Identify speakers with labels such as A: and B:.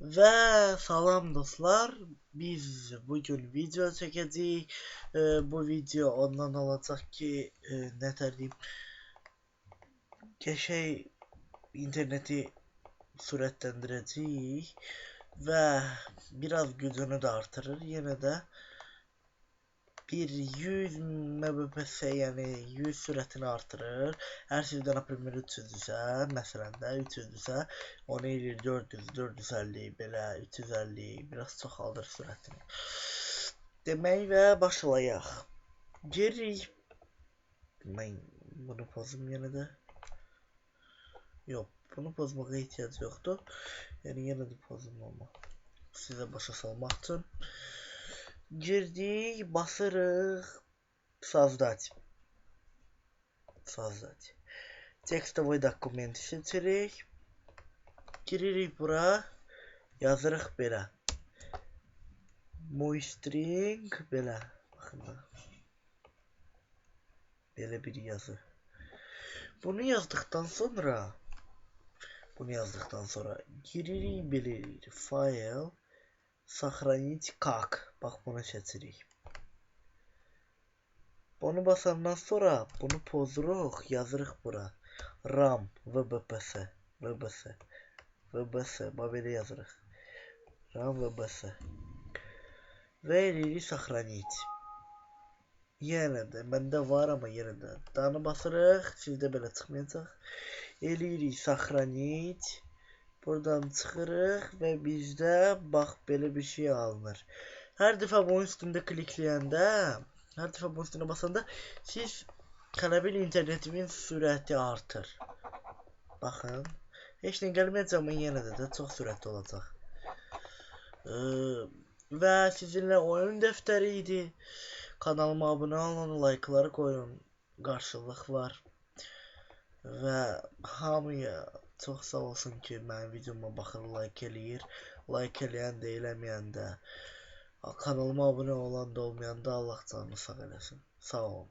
A: Ve salam dostlar, biz bugün video çekeceğiz. Bu video ondan olacak ki ne diyeyim, şey interneti süratlendireceğiz ve biraz gücünü de artırır. Yine de bir 100 Mbps yani 100 süratini artırır. Her şeyden Premiere 300 ise mesela de 300 ise onu eləyir 400, 450 belə 350 biraz çoxaldır sürətini. Demək və başlayaq. Geri ben bunu pozum yine de. Yok, bunu pozmağa ihtiyaç yoktu. Yani yine de pozum ama size başa salmaq üçün. Girdik, basırıq. Создать. Текстовый документ seçirik. Giririk bura. Yazırıq belə. Moistring belə. Baxın da. Belə bir yazı. Bunu yazdıktan sonra giririk belə file сохранить как. Bax bunu seçirik. Bunu basandan sonra bunu pozduruq, yazırıq bura. RAM VBPS belə yazırıq. RAM VBS və eləyirik сохранить. Yenə də məndə var amma yenə də danı basırıq, sizdə belə çıxmayacaq. Eləyirik сохранить. Buradan çıxırıq və bizdə bax belə bir şey alınır. Hər dəfə bunun üstündə klikləyəndə her defa bu üstüne basanda siz kanabil internetimin sürəti artır. Baxın. Heç nə gəlməyəcək amma yenə də çox sürətli olacaq. Və sizinlə oyun dəftəri idi. Kanalıma abunə olun, like'ları koyun. Qarşılıq var. Və hamıya çox sağ olsun ki, mənim videoma baxır, like eləyir. Like eləyən də, eləməyən də. Kanalıma abunə olan da olmayan da Allah canını sağ eləsin. Sağ olun.